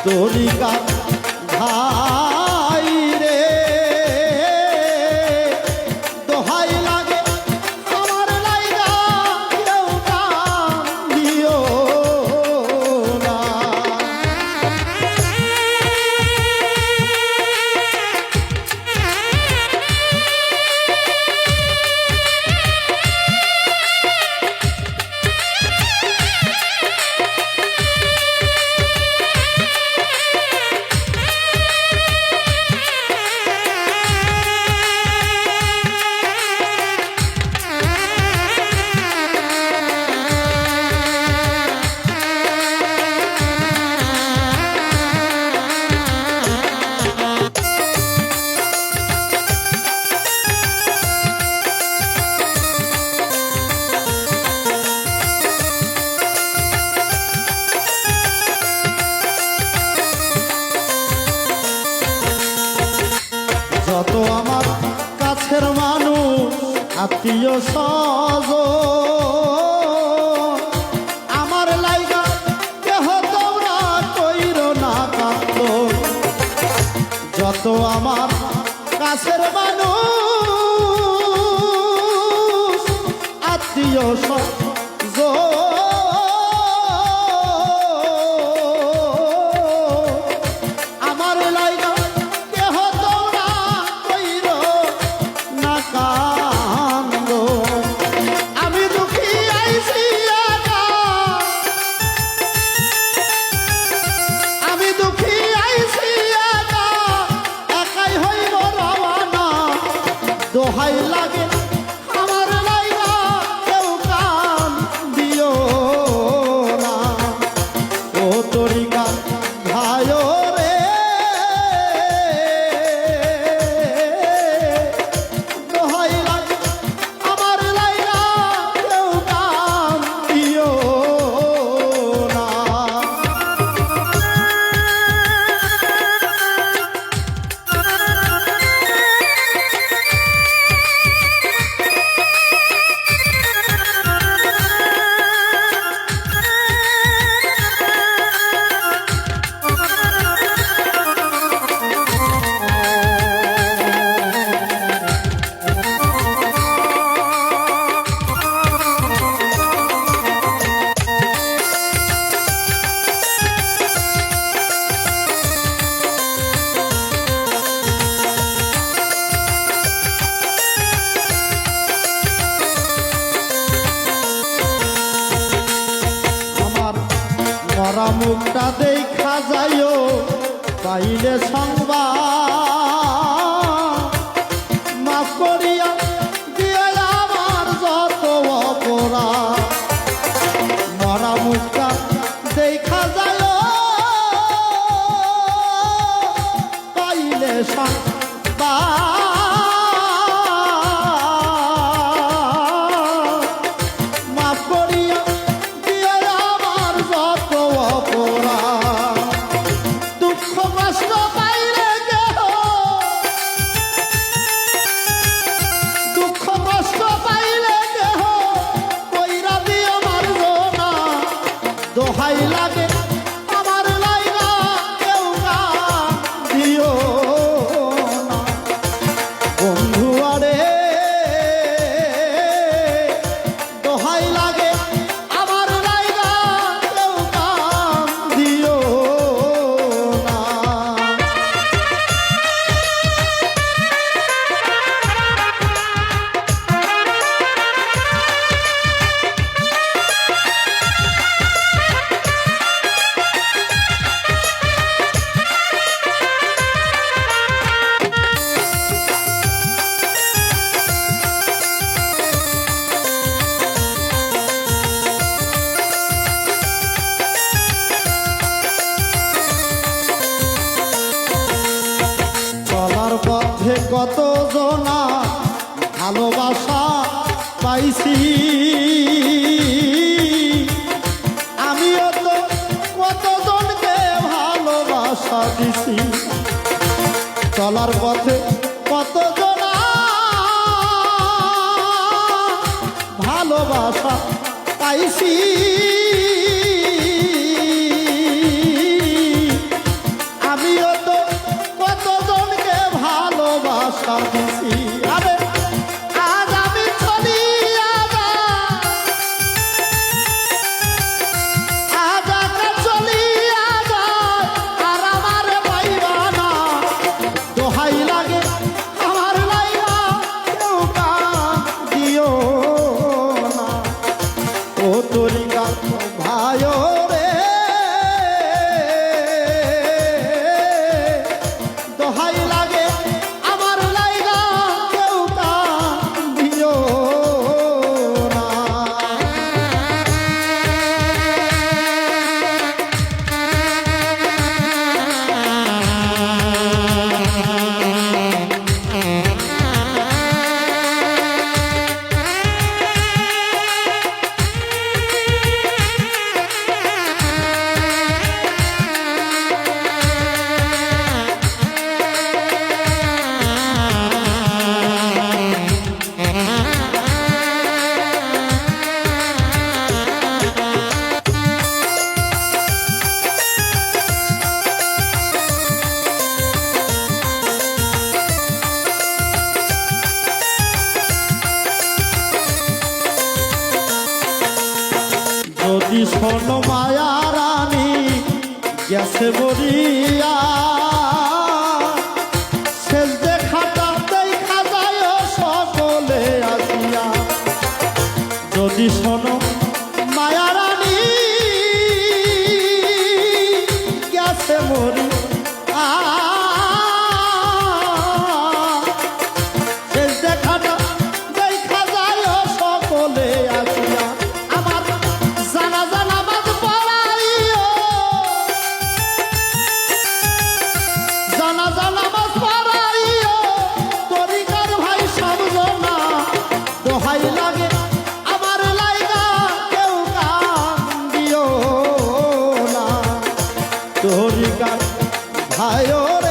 তরিকা ভাই রে দোহাই লাগে আমার লাইগা কেউ কাম দিও না। যত আমার কাছের মানুষ আত্মীয় স্বজন আমার লাইগা কেহ তোমরা কইরো না কান্দ। যত আমার কাছের মানুষ আত্মীয় স্বজন আমার লাইগা কেহ তোমরা কইরো না কান্দ। আমি দুঃখী আইছি একা, আমি দুঃখী আইছি একা, একাই হইব রওয়ানা। দোহাই লাগে আমার লাইগা কেউ কান দিও না। ও তরিকা ভাইও রে দোহাই লাগে আমার লাইগা কেউ কান দিও না। আমার মরা মুখটা দেখা যাইও পাইলে সংবাদ মাফ করিয়া দিয়ে আমার যত অপরাধ। মরা মুখটা দেখা যাইও পাইলে সংবাদ মাফ করিয়া দিয়ে আমার যত অপরাধ। দুঃখ কষ্ট পাইলে কেহ, দুঃখ কষ্ট পাইলে কেহ কইরা দিও মারবো না। দোহাই লাগে আমার লাইগা কেউ কান দিও না। বন্ধু আরে দোহাই লাগে আমার লাইগা কেউ কান দিও না। চলার পথে কত জনা ভালোবাসা পাইছি, আমিও তো কত জনকে ভালোবাসা দিছি। চলার পথে কত জনা ভালোবাসা পাইছি, শোনো মায়া রানী গেছে মরিয়া শেষ দেখাটা দেখা যায় সকলে আসিয়া যদি শোনো মায়া রানী গেছে মরিয়া শেষ দেখাটা দেখা যায় সকলে আসিয়া আমার জানাজা নামাজ পড়াইও জানাজা নামাজ পড়াইও তরিকার ভাই সমঝনা দোহাই লাগে আমার লাইগা কেউ কান্দিও না তরিকার ভাই রে